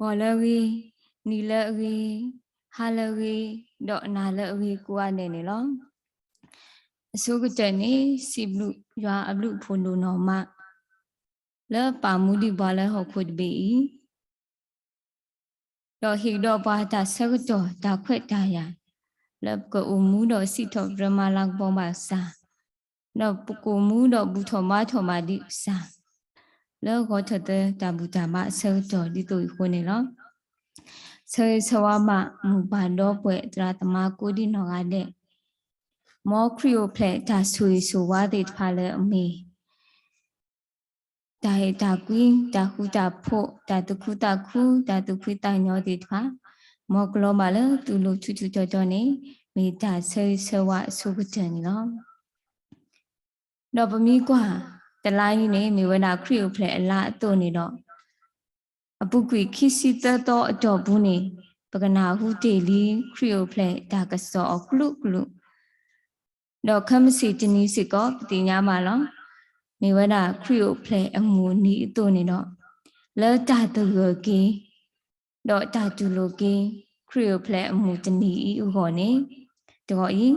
Walari, Nilari, Halari, Dot Nalari, Guanenilo. So good journey, see blue, you are a blue pondo no ma. Love Pamudi Bala, how could be. Dot he dot bata circle, da quit daya. Love go umudo sit of Ramalang Bombasa. No puku mudo butomato madi sa. Love got the tabutama circle, little honelo. Sawama mubando pwe tratama kudi nogade. More Creole play ta sui so what it pale me. Da da queen, da huda po, da dukuta ku, da dukuta nyodit pa. More global to look to Johnny, me da say so what so good no. No, but me qua, the line name me when I Creole play a lot to no. A book we kiss it the door a dobuni, but now who daily Creole play da a saw of glue. No come see Denise go, the Yamala. Me when I Creole play a moony doni no. Le tatu loki, dot tatu loki, Creole play a mutiny ugoni, doi,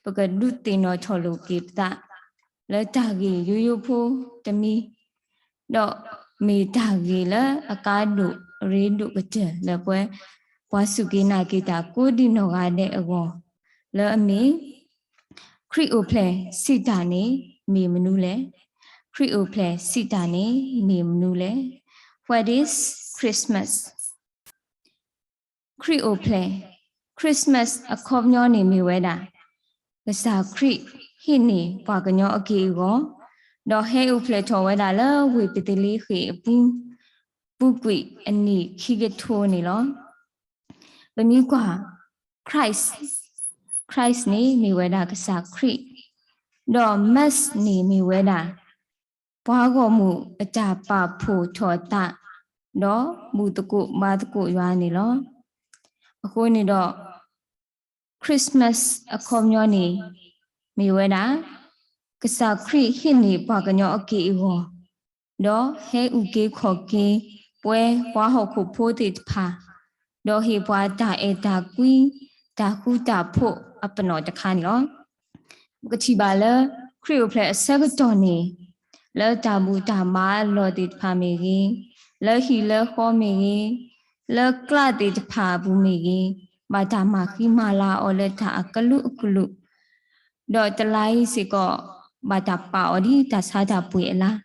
because lutin or cholo keep that. Le tagi, you po, the me, dot me tagi la, a cadu, read look at the boy, wasuki nakita, good in no gade ago. Le me. Creole play sitani me manule. Creole play sitani me manule. What is Christmas? Creole play Christmas a cognoni me weda. The sa Cree hini paganyo akigo. Do he play to weda la we pitili he boom bugui and ni kigetoni lo. The migua Christ ni me weda sa Cree. Do mas ni mi weda. Pago mu aja pa pu chota. Do mu tuku ma tuku yuani lo. Ako ni do Christmas a komyoni mi weda. Kasa kri hini paganyo aki iwo. Do he uke koke pwe waho ku potit pa. Do he pwa ta e ta kui ta hu ta po apano takani lo. Kachibala Creole play a secretony. Le tabu tama lodit pamigi. Le hila homigi. Le gladit pa bumigi. Matama himala oleta akalu ukulu. Do telai siko batapa odi tasada puela.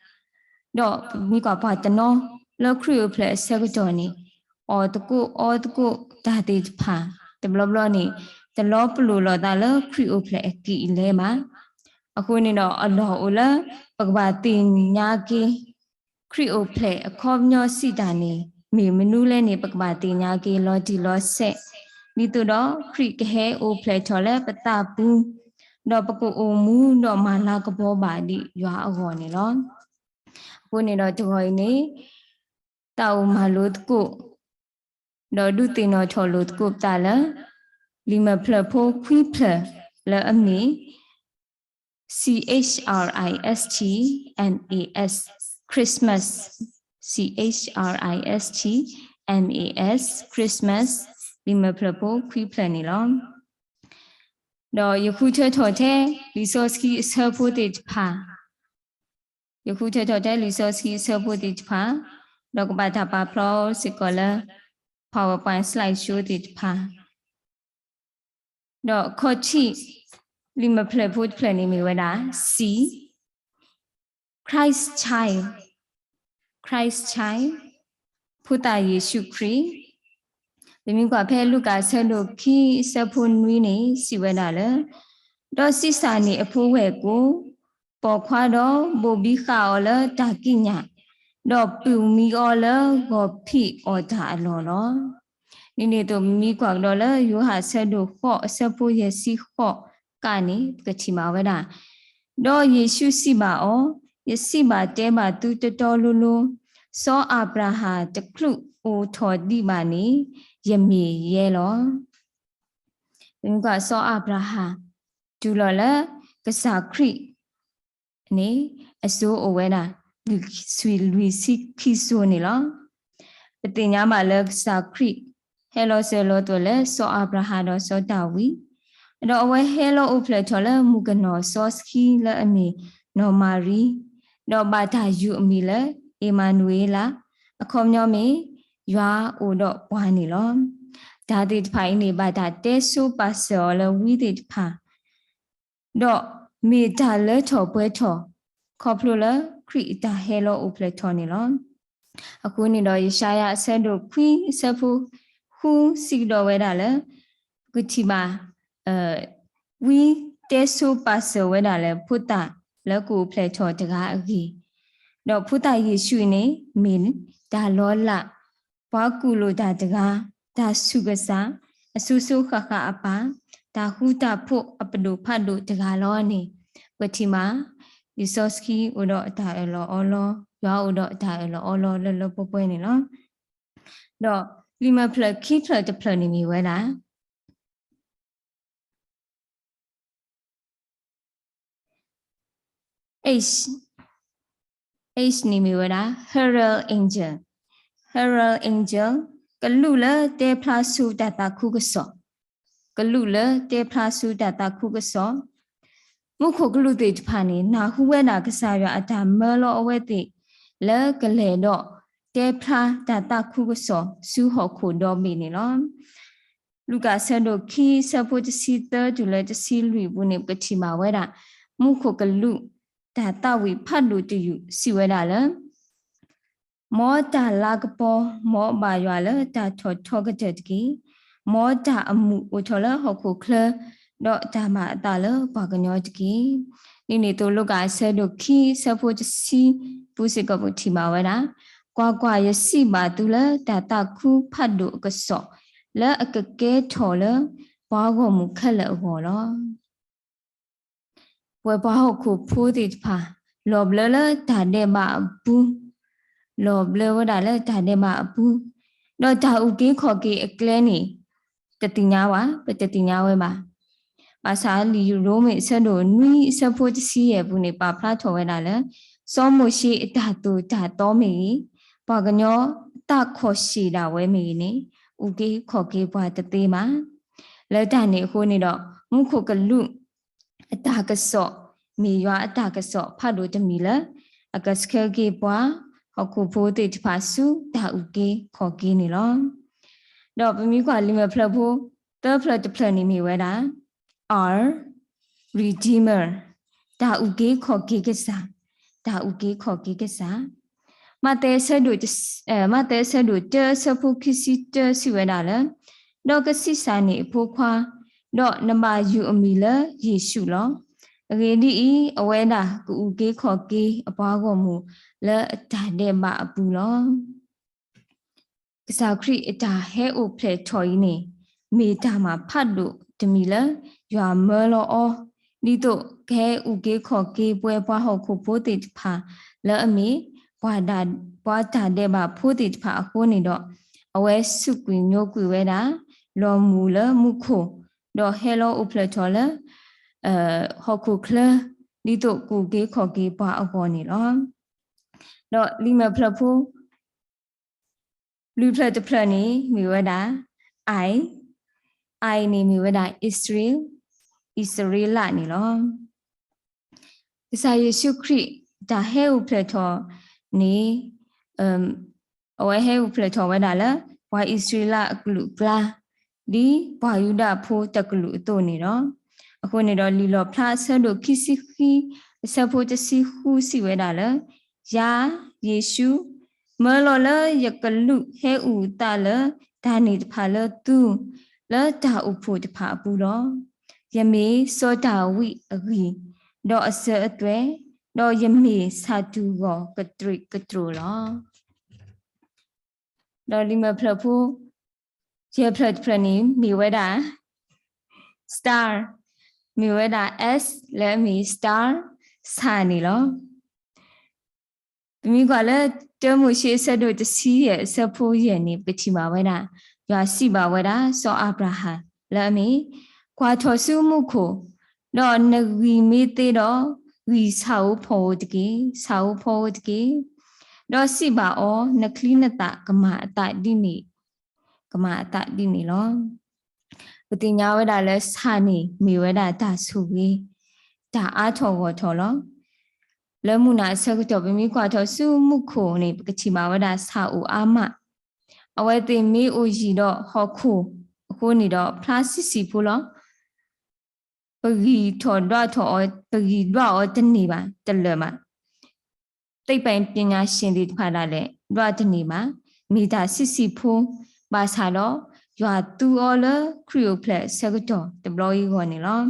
Do miko patano. Le Creole play a secretony. Or the go tatit pa. The blobloni. The law pulu da le Creole play a key lema. Ako ni no Allah ula pagbatin nyaki Creole play a komnyo sidani me menule ni pagbatin nyaki lo di lo se dito do Creek he o play tole patapu do pako o mu do mala ko bo ba di ywa ago ni lo ako ni no joy ni tau malut ko do du ti no cholut ko ta la lima pla po kwi pla la ami CHRISTMAS Christmas CHRISTMAS Christmas lima plapo kwi planilom do yakucha tote lisoski supported pa yakucha tote lisoski supported pa do bata pa pro sikola PowerPoint slide show it pa do kochi Lima play put planning me weda C Christ child Puta Yeshu Kri the Mingua Pe Luka Sendo Ki Sapun Wini si weda le do sisani a puwego Poquado Bobika ola Takinya do Pumi ola go pi or ta lolo Nini to Mingua dollar you have said do ho sapu yesi ho Kani kachima weda. Do Yeshu siba o yesiba tema tu tolulu so Abraha the clue o todi bani yemi yelo. Nga so Abraha julola kasakri ni aso o weda sweet Luisi kiso ni lo. ပတိညာမှာလဲစာခရိဟဲလောဆဲလောတို့လဲစောအဗရာဟာတော့စောတာဝီတော့အဝဲဟဲလောဥဖလက်ချောလဲမူကနောစောစခီလဲအမီနော်မာရီတော့ဘာသာယူအမီလဲအီမာနူအေလာအခေါမျောမီရွာအိုတော့ဘွားနေလောဒါတိတဖိုင်နေဘာသာတဲဆူပါဆောလဲဝီတိတဖာတော့မေတာလဲချောပွဲချောခေါပလိုလဲခရီတာဟဲလောဥဖလက်ချောနေလောအခုနေတော့ယေရှာယအဆက်တို့ခွီဆဖူဟူစီတော်ဝဲတာလဲဂုတီမာဝီတဲဆူပါဆောဝဲတာလဲဖုတာလဲကိုဖလက်ချောတကားအကြီးတော့ဖုတာယေရှုနေမင်းဒါလောလဘွားကူလိုဒါတကားဒါစုကစားအဆူဆူခခအပါဒါဟူတာဖို့အပဒုဖတ်တို့တကားလောနေဝတိမာဒီဆော့စကီဥတော့အတာအလောအလောရွာဥတော့အတာအလောအလောလလပွပွနေနော်တော့လီမဖလက်ခီဖလက်တဖလက်နေမီဝဲတာH နေမီဝဲတာ Herald Angel ကလူလတေဖလာဆူတတာခုကစောကလူလတေဖလာဆူတတာခုကစောမုခုကလူတေတဖာနေနာဟုဝဲနာကစားရအတာမဲလောအဝဲတိလဲကလေတော့တေဖလာတတာခုကစောဆူဟခုတော့မီနေလောလူကဆန်တို့ခီဆဖို့တစီတဒူလဲတစီလူဘူးနေပတိမာဝဲတာမုခုကလူဒါတဝီဖတ်လို့တူစီဝဲတာလဲမောတာလာကပေါ်မောဘာရွာလဲတာထောကတဲ့ကြီးမောတာအမှုဝချောလဲဟခုခလတော့ဒါမအတာလဲဘာကညောတကြီးနိနေတို့လုကဆဲတို့ခီဆဖို့စီပူစကပတိမာဝဲတာကွာရစီပါတူလဲတာတခုဖတ်လို့ကစောလဲအကကဲထော်လဲဘာကိုမူခက်လဲဘောလောဝဲဘာခုဖိုးတိဖာလောဘလလဒါတဲ့မဘူးလောဘလဝဒါလဲဒါတဲ့မဘူးတော့ဒါဥကေခေါ်ကေအကလဲနေတတိညာဝါပတတိညာဝဲမှာပါစာလီရိုမေဆက်တို့နွီဆဖို့စီရဲ့ဘူးနေပါဖလားထော်ဝဲတာလဲစောမရှိအတာတူဒါတော်မီပါကညောတခေါ်ရှိတာဝဲမီနေဥကေခေါ်ကေဘွားတသေးမှာလဲတန်နေခိုးနေတော့မုခုကလူအတာကစော့မီရွာအတာကစော့ဖတ်လို့တမီလဲအကစခဲကေဘွားဟခုဖိုးတိတဖာစုဒါဥကေခေါ်ကေနေလောတော့ပမီကွာလီမဖလဖို့တဖလတဖလနေမီဝဲတာ R Redeemer ဒါဥကေခေါ်ကေကစားဒါဥကေခေါ်ကေကစားမတဲဆဒုတဆဖုခိစီတစီဝဲတာလဲတော့ကစီစာနေဖိုးခွာတော့နမယူအမီလဲယေရှုလောရေဒီအဝဲတာကူကေခေါ်ကေအပွားကောမူလဲအတာတဲ့မအပူလောကစားခရီအတာဟဲအိုဖလက်ချော်ကြီးနေမေတာမှာဖတ်လို့တမီလဲရွာမဲလောအောဒီတော့ခဲဥကေခေါ်ကေပွဲပွားဟောက်ခုဖိုးတိဖာလဲအမီဘွာတာတဲ့မဖိုးတိဖာအခုနေတော့အဝဲစုကွေညိုကွေဝဲတာလောမူလဲမုခိုတော့ဟဲလောဥဖလက်ချော်လဲဟခုခလဒီတော့ကူကေခေါ်ကေပွားအပေါ်နေလောတော့လီမဖလဖို့လူဖလက်တဖလက်နေမိဝဲတာIနေမိဝဲတာ Israel လာနေလောဒီစာယေရှုခရစ်ဒါဟဲဥဖလက်တော်နေအဝဲဟဲဥဖလက်တော်ဝဲတာလားဝါ Israel အကလူကလာဒီဘာယူဒဖိုးတကလူအတော့နေတော့အခုနေတော့လီလောဖလားဆဒိုခိစီခီဆဖို့တစီဟူစီဝဲတာလဲယာယေရှုမလောလယကလူဟဲဥတာလဒါနေတဖာလသူလဲဒါဥဖို့တဖာပူတော့ယမေစောတာဝိအဂီတော့အစအသွဲတော့ယမေစာတူကောကတရိကထရလောတော့လီမဖလဖို့ယေဖလက်ဖရနီမီဝဲတာ star မီဝဲတာ S လဲမီ star စာနေလောမိကလည်းတမှုရှိဆက်တို့တစီးရဲ့ဆက်ဖို့ရဲ့နေပတိမာဝဲတာရွာစီပါဝဲတာစောအာဗြဟံလဲမီကွာထော်စုမှုခိုတော့နဂီမေသေးတော့ဝီဆောက်ဖို့တကေ တော့စိပါဩနကလိနတကမာအတတိနိကမာအတတိနိလောပတိညာဝဒလည်းစာနေမိဝဒတာစုဝေးဒါအားထောဝထောလောလဲမှုနာဆက်ကတော့မိမိကွာထောစုမှုခုနေပကတိမာဝဒစာဦးအာမအဝဲတိမိအိုရီတော့ဟောခုအခုနေတော့ဖလားစစ်စီဖူလောပဂီထောတော့ထောပဂီတော့တနေပါတလမတိတ်ပိုင်ပညာရှင်ဒီဖာတာလေတော့တနေပါမိသားစစ်စီဖူပါစာတော့ရွာသူအော်လခရီယိုဖလက်ဆက်ကတော့တဘလို့ကြီးခေါ်နေလော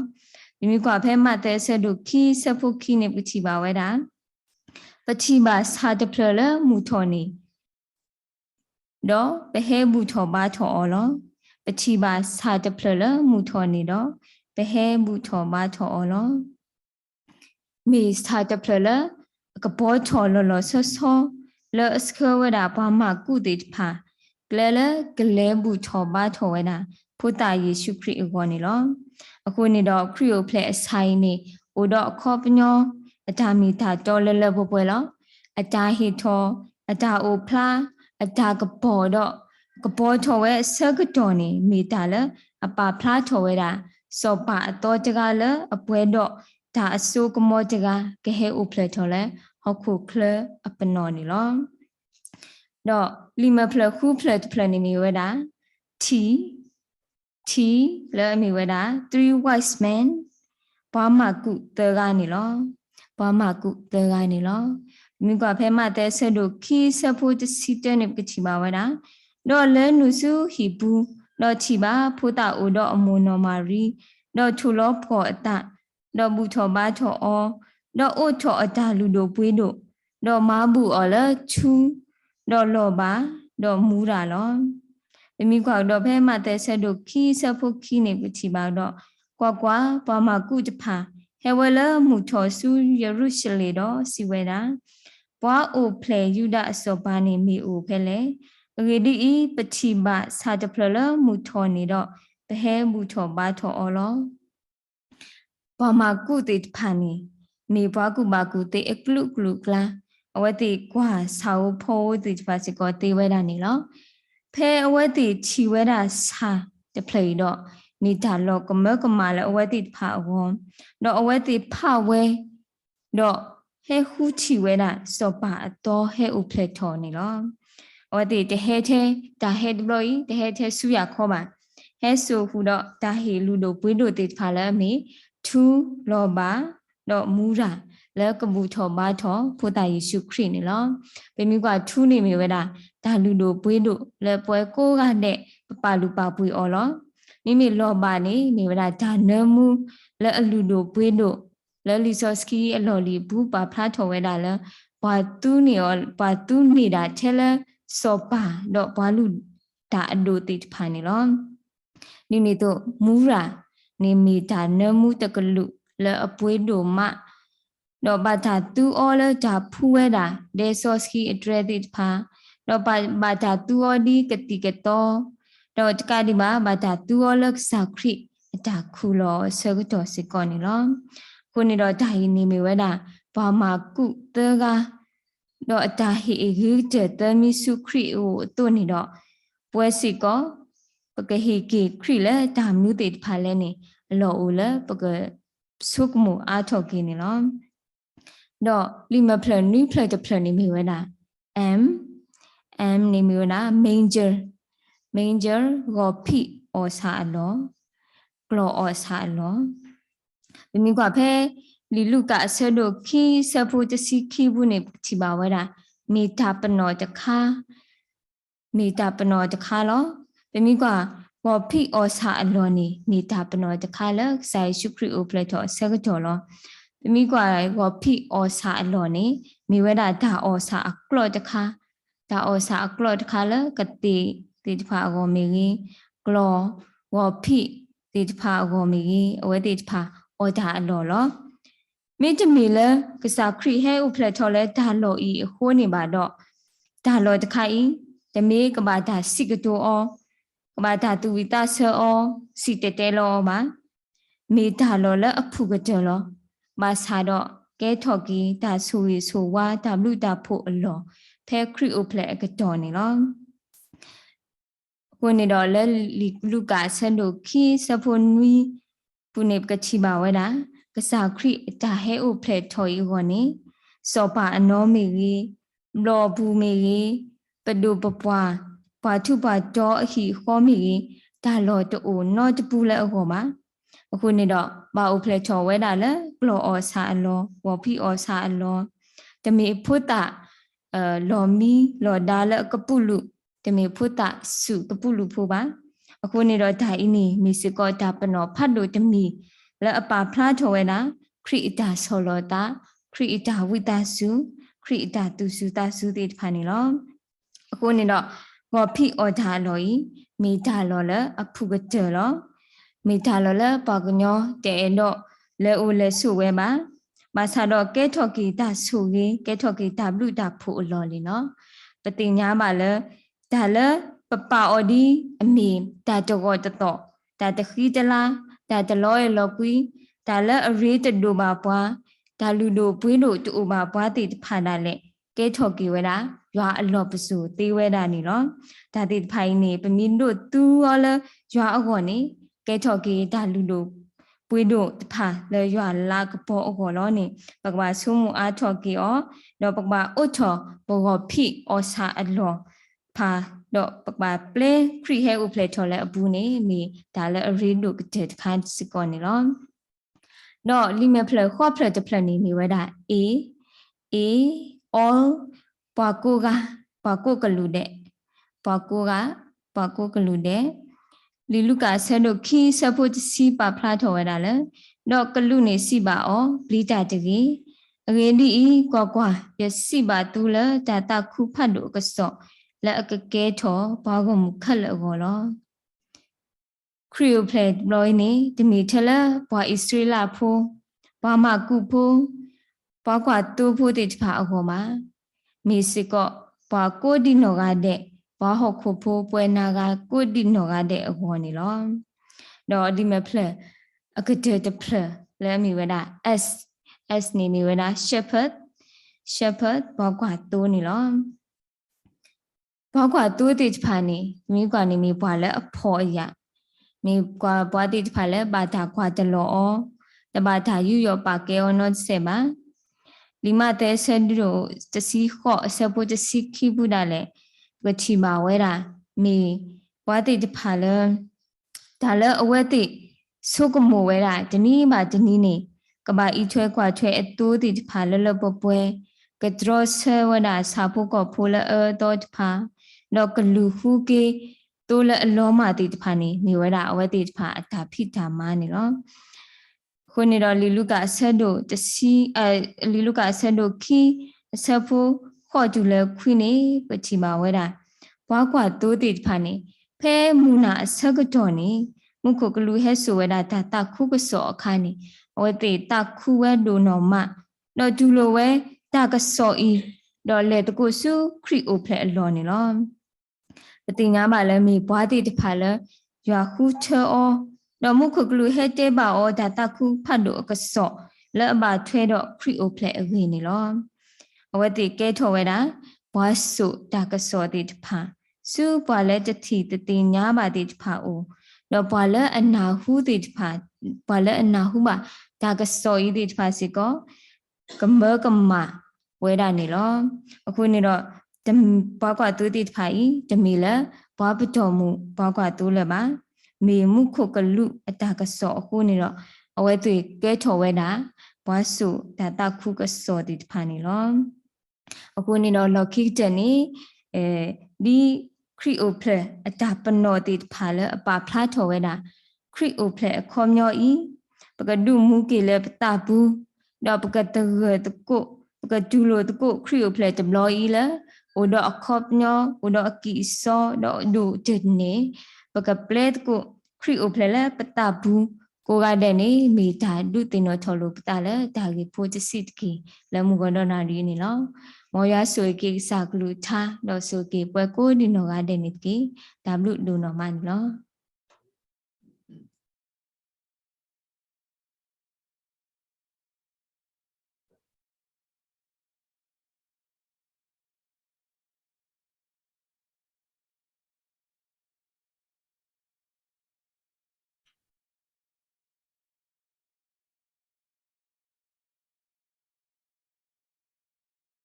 မိမိကွာဖဲမတဲ့ဆက်တို့ခီဆက်ဖို့ခီနေပတိပါဝဲတာပတိပါစာတဖလမူထောနေတော့ဘဟဲဘူးထောပါထောအော်လောပတိပါစာတဖလမူထောနေတော့ဘဟဲဘူးထောပါထောအော်လောမိစာတဖလကဘောထောလောလောဆောဆောလောစခဝဒဘာမကုတိဖာကလဲကလဲဘူးထောပါထောဝဲတာဖုတာယေရှုခရစ်အကောနေလောအခုနေတော့ခရစ်ယိုဖလက်အဆိုင်နေအိုတော့အခေါ်ပညောအတာမီတာတော်လဲလဲပွဲပွဲလောအတာဟီထောအတာအိုဖလားအတာကဘောတော့ကဘောထောဝဲဆကတော်နေမီတာလဲအပါဖလားထောဝဲတာစောပါအတော်တကလဲအပွဲတော့ဒါအစိုးကမောတကကဟဲအိုဖလက်ထောလဲဟောက်ခုခလအပနော်နေလောတော့လီမဖလက်ခုဖလက်ဖလက်နေမီဝဲတာT လဲအမီဝဲတာ3 wise men ဘာမကုတေကနေလောဘာမကုတေကနေလောမိကဖဲမတဲ့ဆက်တို့ခီဆက်ဖို့တစီတဲ့နေပတိပါဝဲတာတော့လဲနုစုဟီဘူးတော့ချီပါဖိုးတာအိုတော့အမွန်နော်မာရီတော့ထူလောဖော်အတတော့ဘူးထောပါထောအောတော့အိုထောအတလူတို့ပွေးတို့တော့မာဘူးအော်လဲချူတော့လောပါတော့မူးတာလောမိကွာတော့ဖဲမတဲ့ဆက်တို့ခီဆက်ဖို့ခီနေပတိပါတော့ကွာကွာဘာမကုတဖာဟဲဝဲလမှုထောစုယေရုရှလေတော့စီဝဲတာဘွားအိုဖလေယူဒအစောပါနေမိအိုဖဲလေရေဒီဤပတိပါစာတဖလမှုထောနေတော့ဘဟဲမှုထောပါထောအော်လောဘာမကုတေတဖာနေဘွားကုပါကုတေအကလုကလုကလာအဝဲတိကွာစာဝဖိုးတေတဖာစကောတေဝဲတာနေလောဖဲအဝဲတိချီဝဲတာစာတဖလေတော့နေတာလောကမကမာလအဝဲတိဖာဝွန်တော့အဝဲတိဖာဝဲတော့ဟဲဟူချီဝဲတာစောပါအတော်ဟဲဥဖလက်ထော်နေလောအဝဲတိတဟဲထဲဒါဟဲဒဘလို့တဟဲထဲဆူရခေါ်ပါဟဲဆိုဟူတော့ဒါဟေလူတို့ပွေးတို့တိဖာလဲမေထူလောပါတော့မူရာလဲကပူထော်ပါထော်ဖိုတာယေရှုခရစ်နေလောပေမိကထူနေမိဝဲတာဒါလူတို့ပွေးတို့လဲပွဲကိုကနဲ့ပပလူပါပွေအော်လောမိမိလောပါနေမိဝဒဒါနမှုလဲအလူတို့ပွေးတို့လဲလီဆော့စကီအလော်လီဘူးပါဖလားထော်ဝဲတာလဲဘာတူးနေရောဘာတူးနေတာချဲလဲစောပါတော့ဘာလူဒါအဒိုတိဖာနေလောနိမိတို့မူရာနိမိဒါနမှုတကလူလဲအပွေးတို့မတော့ဘာသာတူအော်လဲဒါဖူးဝဲတာဒေဆော့စကီအဒရက်တိဖာတော့ဘာသာတူအော်ဒီကတိကတော့တော့တကဒီမှာဘာသာတူအော်လက်စာခရိအတာခုလောဆကတော့စကောနေလောခုနေတော့ဒါဟိနေမီဝဲတာဘာမကုတေကတော့အတာဟိဂိတဲ့တမီစုခရိဟိုတုန်နေတော့ပွဲစီကောပကဟိကိခရိလဲဒါမျိုးတေဖာလဲနေအလောအိုလဲပကဆုကမှုအာထောကိနေလောတော့လီမဖလနူဖလတဖလနေမီဝဲတာ M နေမီဝဲတာ manger ကိုဖိအော်စာလောကလောအော်စာလောမိကွာဖဲလီလူကအဆဒိုခီဆဖို့တစီခီဘူးနေတိပါဝဲတာမေတာပနောတခါလောမိကွာကိုဖိအော်စာအလောနေမေတာပနောတခါလဆိုင်ရှုခရီအိုပလက်တော်ဆကတော်လောမိကွာကိုဖိအော်စာအလောနေမိဝဲတာဒါအော်စာအကလောတခါဒါအော်စာအကလောတခါလကတိတေတဖာအကောမီကြီးကလောဝဖိတေတဖာအကောမီကြီးအဝဲတေတဖာအော်ဒါအလောလောမိတမီလဲကစားခရီဟဲဥဖလက်ထော်လဲဒါလောဤဟိုးနေပါတော့ဒါလောတခါဤတမေကဘာဒါစိကတိုအောကဘာဒါတူဝီတာဆောအောစီတတဲလောပါမိဒါလောလဲအဖုကကြလောမဆာတော့ကဲထော်ကီဒါဆူရီဆူဝါဒါလူဒါဖို့အလောဖ คริโอเพลกระจอนี่เนาะคนนี้ดอแล้วลูกาเซนโดคีสะพนวีปุเนบกะชิบาเวดากะสาคริตาเฮโอเพลทอยอีกว่านี่สอปาอนอมีรีรอบูมีรีปะดูปะปวาปาทุปาจออหีข้อมีรีตาลอตโอนอตปูและอโกมาအခုနေတော့ဘာအိုဖလက်ချော်ဝဲတာလဲကလောအောစာအလောဝဖီအောစာအလောတမီဖုတလော်မီလော်ဒါလကပုလူတမီဖုတစုကပုလူဖိုပါအခုနေတော့ဒါအင်းနီမီစကောတာပနောဖတ်လို့တမီလဲအပါဖလားချော်ဝဲတာခရိအတာဆောလောတာခရိအတာဝိတာစုခရိအတာသူစုတာစုတိဖာနေလောအခုနေတော့ဝဖီအောဒါလောဤမိတာလောလအဖုကတဲလောမိသားလောလပါကညောတဲတော့လဲအိုလဲဆုဝဲပါမာစာတော့ကဲထော်ကီတာဆုကြီးကဲထော်ကီတာဘလူတာဖို့အလော်လီနော်ပတိညာမှာလဲဒါလဲပပအော်ဒီအမီဒါတော့တတော့ဒါတခီတလားဒါတလောရလောကွီဒါလဲအရေးတတူပါပွားဒါလူတို့ပွေးတို့တူပါပွားတိဖာတာလဲကဲထော်ကီဝဲတာရွာအလော်ပစုတေးဝဲတာနီနော်ဒါတိဖိုင်နေပမင်းတို့သူရောလဲရွာအကောနေကဲထော်ကီဒါလူတို့ပွေးတို့တဖာလေရွာလာကပေါ်အကောလောနေပကဘာဆုမှုအားထော်ကီအောတော့ပကဘာအိုချောဘောဖိအောစာအလောဖာတော့ပကဘာပလေခရီဟဲဥပလေထော်လဲအပူနေမီဒါလဲအရီတို့ကတဲ့ခန်းစကောနေလောတော့လီမဖလခေါ်ဖလတဖလနေဝဲတာa all ပွားကိုကလူတဲ့ပွားကိုကလူတဲ့လီလူကဆဲတို့ခီဆဖို့စီပါဖလားထော်ရတာလေတော့ကလူနေစီပါအောပလီတာတကြီးအရင်ဒီကွာရစီပါတူလတာတခုဖတ်တို့ကစော့လက်အကကဲထော်ဘာကမခက်လောလောခရီယိုပလက်ဘလိုင်းနေဒီမီထလာဘွာအစ္စရေးလာဖိုးဘာမကူဖိုးဘာကွာတူဖိုးတိဖာအခေါ်မှာမီစစ်ကောဘာကိုဒီနောကတဲ့ဘာဟခုဖိုးပွဲနာကကိုဒီနောကတဲ့အခေါ်နေလောတော့ဒီမဖလက်အကတဲ့တဖလက်လဲမီဝဲတာ s နေဝဲတာ shepherd ဘာကွာတူနေလောဘာကွာတူတိဖာနေမိကွာနေမိဘွာလဲအဖော်အရာมีกว่าปฏิภาเลบาทากว่าตลอตบาทายุยปาเกอโนเสบาลิมาเตเซนดูตสีขอเสปุตสีคีบุดาเลกติมาเวรามีปฏิภาเลดาเลอเวติสุกโมเวราตนี้มาตนี้นี่กบาอีช่วยกว่าช่วยตูติภาเลลปป่วยกตรอเสวดาสาพุกอพูเลตอตภาดอกลูฮูเกตัวละล้อมาติดพานี่มีเวลาเอาไว้ติดพาตาพิธามานี่เนาะคนนี้เราลิลูกาเซโดจะซีลิลูกาเซโดคีเซฟูข้อจุเลคุยนี่ปฏิมาเวลาว่ากว่าตัวติดพานี่เพ่มูนาเซกจอนี่มุขกลูเฮสุเวลาตาคู่ก็สอคานี่เอาไว้ติดตาคู่เวดูนอมาเราจูโลเวตาก็สออีดอเลตกุสุครีโอเพลลอนี่เนาะปฏิญามาแล้วมีปวาติติภาแล้วยาคูเชอดอกมุขกลูเฮเตบาอดาตาคูพัดโดกสอและบาถ้วยดอกครีโอเพลอเวนี่ลอเอาไว้ติเกทอเวดาปวาสุตากสอติติภาสุปวาและจะทีตติญาบาติติภาโอดอกปวาและอนาหูติติภาปวาและอนาหูบาตากสออีติติภาสิก็กัมเบกัมมาเวดานี่ลอအခုနေတော့တဘာကွာတူတိဖိုင်တမီလဘာပတော်မူဘာကွာတူလပါမေမှုခုကလူအတာကစောအခုနေတော့အဝဲသူကဲထော်ဝဲတာဘာစုဒါတခုကစောတိဖာနေလောအခုနေတော့လော်ခိတနေဒီခရီအိုဖလက်အတာပနောတိဖာလအပါဖလားထော်ဝဲတာခရီအိုဖလက်အခေါ်မျောဤပကဒုမူကေလပတာဘူးတော့ပကတရတကုပကဒူလိုတကုခရီအိုဖလက်တဘလောဤလอุดอคอบเนาะอุดอกิซอดอดูเจนี่ปะกะเปลตกุคริโอเพลละปะตาบูโกกาเดนี่มีตาดุติโนทอโลปะตาละตากิโพจิสิตกิละมุกอดอนารีนี่ลอมอยาสวยกิสากลูทาดอสุกิปะโกดิโนกาเดนี่กิตาบลุดูโนมานี่ลอ